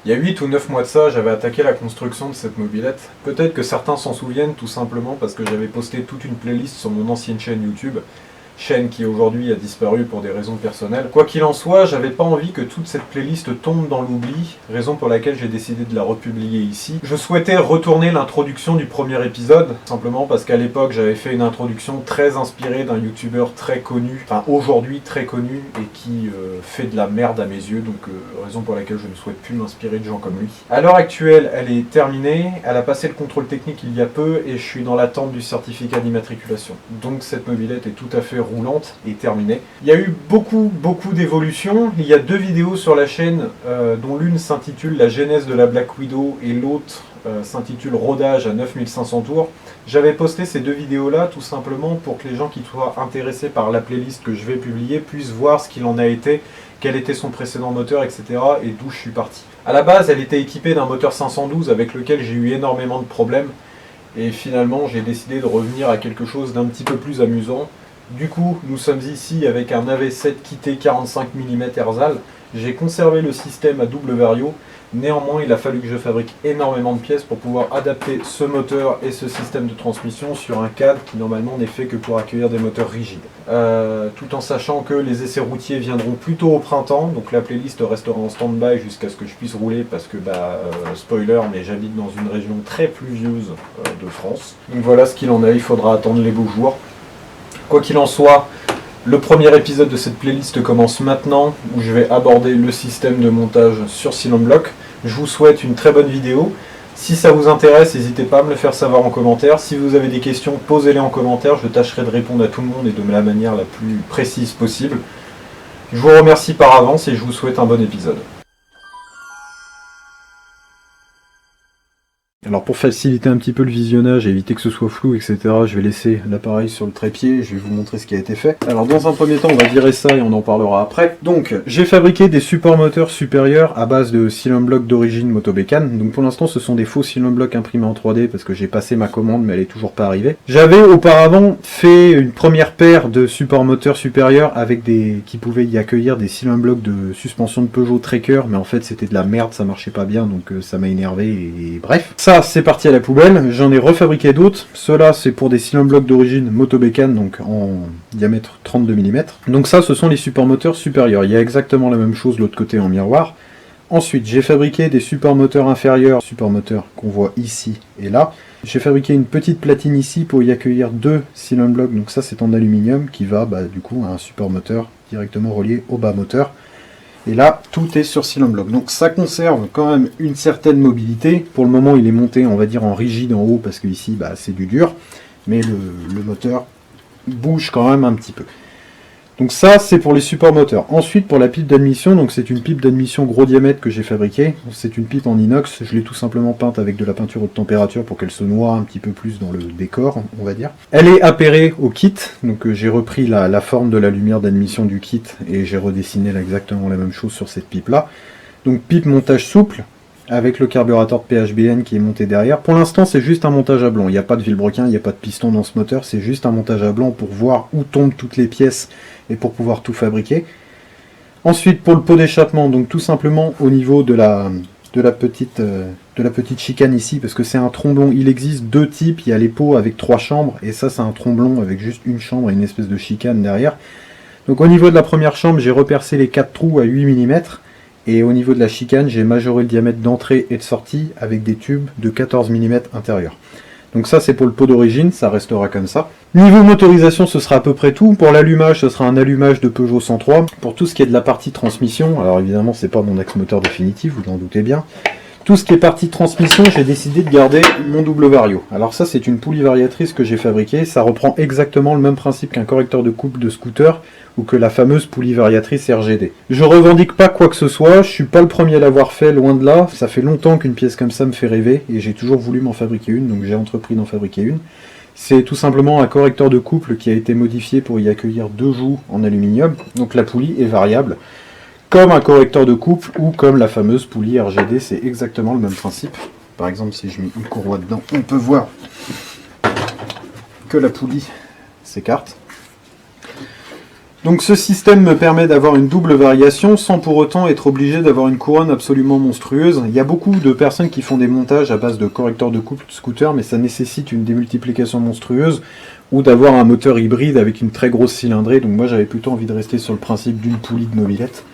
Il y a 8 ou 9 mois de ça, j'avais attaqué la construction de cette mobilette. Peut-être que certains s'en souviennent tout simplement parce que j'avais posté toute une playlist sur mon ancienne chaîne YouTube. Chaîne qui aujourd'hui a disparu pour des raisons personnelles. Quoi qu'il en soit, j'avais pas envie que toute cette playlist tombe dans l'oubli, raison pour laquelle j'ai décidé de la republier ici. Je souhaitais retourner l'introduction du premier épisode, simplement parce qu'à l'époque j'avais fait une introduction très inspirée d'un youtubeur très connu, enfin aujourd'hui très connu, et qui fait de la merde à mes yeux, donc raison pour laquelle je ne souhaite plus m'inspirer de gens comme lui. À l'heure actuelle, elle est terminée, elle a passé le contrôle technique il y a peu, et je suis dans l'attente du certificat d'immatriculation. Donc cette mobilette est tout à fait roulante et terminée. Il y a eu beaucoup d'évolutions. Il y a 2 vidéos sur la chaîne, dont l'une s'intitule La genèse de la Black Widow et l'autre s'intitule Rodage à 9500 tours. J'avais posté ces 2 vidéos-là tout simplement pour que les gens qui soient intéressés par la playlist que je vais publier puissent voir ce qu'il en a été, quel était son précédent moteur, etc. et d'où je suis parti. À la base, elle était équipée d'un moteur 512 avec lequel j'ai eu énormément de problèmes et finalement j'ai décidé de revenir à quelque chose d'un petit peu plus amusant. Du coup, nous sommes ici avec un AV7 kitté 45 mm Erzal. J'ai conservé le système à double vario. Néanmoins, il a fallu que je fabrique énormément de pièces pour pouvoir adapter ce moteur et ce système de transmission sur un cadre qui normalement n'est fait que pour accueillir des moteurs rigides. Tout en sachant que les essais routiers viendront plutôt au printemps, donc la playlist restera en stand-by jusqu'à ce que je puisse rouler parce que, spoiler, mais j'habite dans une région très pluvieuse de France. Donc voilà ce qu'il en est, il faudra attendre les beaux jours. Quoi qu'il en soit, le premier épisode de cette playlist commence maintenant, où je vais aborder le système de montage sur Silentblock. Je vous souhaite une très bonne vidéo. Si ça vous intéresse, n'hésitez pas à me le faire savoir en commentaire. Si vous avez des questions, posez-les en commentaire. Je tâcherai de répondre à tout le monde et de la manière la plus précise possible. Je vous remercie par avance et je vous souhaite un bon épisode. Alors pour faciliter un petit peu le visionnage et éviter que ce soit flou, etc., je vais laisser l'appareil sur le trépied et je vais vous montrer ce qui a été fait. Alors dans un premier temps, on va virer ça et on en parlera après. Donc j'ai fabriqué des supports moteurs supérieurs à base de Silentblock d'origine Motobécane. Donc pour l'instant ce sont des faux Silentblock imprimés en 3D parce que j'ai passé ma commande mais elle est toujours pas arrivée. J'avais auparavant fait une première paire de supports moteurs supérieurs avec qui pouvaient y accueillir des Silentblock de suspension de Peugeot Tracker, mais en fait c'était de la merde, ça marchait pas bien donc ça m'a énervé et bref. Ça c'est parti à la poubelle, j'en ai refabriqué d'autres. Ceux-là c'est pour des Silentblock d'origine Motobécane, donc en diamètre 32 mm. Donc ça ce sont les supports moteurs supérieurs, il y a exactement la même chose de l'autre côté en miroir. Ensuite j'ai fabriqué des supports moteurs inférieurs, supports moteurs qu'on voit ici et là. J'ai fabriqué une petite platine ici pour y accueillir 2 Silentblock, donc ça c'est en aluminium qui va du coup à un support moteur directement relié au bas moteur. Et là, tout est sur Silentblock. Donc ça conserve quand même une certaine mobilité. Pour le moment, il est monté, on va dire, en rigide en haut, parce que ici, c'est du dur. Mais le moteur bouge quand même un petit peu. Donc ça, c'est pour les supports moteurs. Ensuite, pour la pipe d'admission, donc c'est une pipe d'admission gros diamètre que j'ai fabriquée. C'est une pipe en inox. Je l'ai tout simplement peinte avec de la peinture haute température pour qu'elle se noie un petit peu plus dans le décor, on va dire. Elle est appairée au kit. Donc j'ai repris la forme de la lumière d'admission du kit et j'ai redessiné exactement la même chose sur cette pipe-là. Donc pipe montage souple, avec le carburateur de PHBN qui est monté derrière. Pour l'instant, c'est juste un montage à blanc. Il n'y a pas de vilebrequin, il n'y a pas de piston dans ce moteur. C'est juste un montage à blanc pour voir où tombent toutes les pièces et pour pouvoir tout fabriquer. Ensuite, pour le pot d'échappement, donc tout simplement au niveau de la petite chicane ici, parce que c'est un tromblon. Il existe 2 types. Il y a les pots avec 3 chambres, et ça, c'est un tromblon avec juste une chambre et une espèce de chicane derrière. Donc au niveau de la première chambre, j'ai repercé les 4 trous à 8 mm. Et au niveau de la chicane, j'ai majoré le diamètre d'entrée et de sortie avec des tubes de 14 mm intérieurs. Donc ça c'est pour le pot d'origine, ça restera comme ça. Niveau motorisation, ce sera à peu près tout. Pour l'allumage, ce sera un allumage de Peugeot 103. Pour tout ce qui est de la partie transmission, alors évidemment c'est pas mon axe-moteur définitif, vous en doutez bien. Tout ce qui est partie transmission, j'ai décidé de garder mon double vario. Alors ça c'est une poulie variatrice que j'ai fabriquée, ça reprend exactement le même principe qu'un correcteur de couple de scooter ou que la fameuse poulie variatrice RGD. Je revendique pas quoi que ce soit, je suis pas le premier à l'avoir fait, loin de là. Ça fait longtemps qu'une pièce comme ça me fait rêver et j'ai toujours voulu m'en fabriquer une, donc j'ai entrepris d'en fabriquer une. C'est tout simplement un correcteur de couple qui a été modifié pour y accueillir 2 joues en aluminium, donc la poulie est variable. Comme un correcteur de couple ou comme la fameuse poulie RGD, c'est exactement le même principe. Par exemple, si je mets une courroie dedans, on peut voir que la poulie s'écarte. Donc ce système me permet d'avoir une double variation sans pour autant être obligé d'avoir une couronne absolument monstrueuse. Il y a beaucoup de personnes qui font des montages à base de correcteurs de couple scooter, mais ça nécessite une démultiplication monstrueuse ou d'avoir un moteur hybride avec une très grosse cylindrée. Donc moi j'avais plutôt envie de rester sur le principe d'une poulie de mobilette.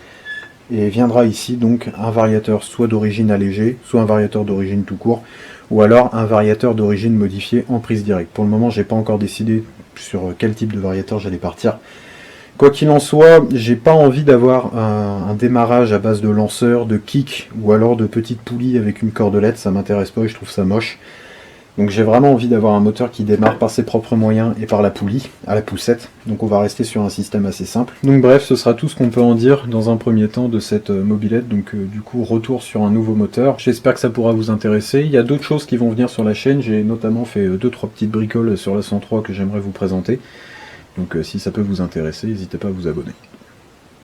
Et viendra ici donc un variateur soit d'origine allégée, soit un variateur d'origine tout court, ou alors un variateur d'origine modifié en prise directe. Pour le moment, j'ai pas encore décidé sur quel type de variateur j'allais partir. Quoi qu'il en soit, j'ai pas envie d'avoir un démarrage à base de lanceur, de kick, ou alors de petites poulies avec une cordelette, ça m'intéresse pas et je trouve ça moche. Donc j'ai vraiment envie d'avoir un moteur qui démarre par ses propres moyens et par la poulie, à la poussette. Donc on va rester sur un système assez simple. Donc bref, ce sera tout ce qu'on peut en dire dans un premier temps de cette mobilette. Donc du coup, retour sur un nouveau moteur. J'espère que ça pourra vous intéresser. Il y a d'autres choses qui vont venir sur la chaîne. J'ai notamment fait 2-3 petites bricoles sur la 103 que j'aimerais vous présenter. Donc si ça peut vous intéresser, n'hésitez pas à vous abonner.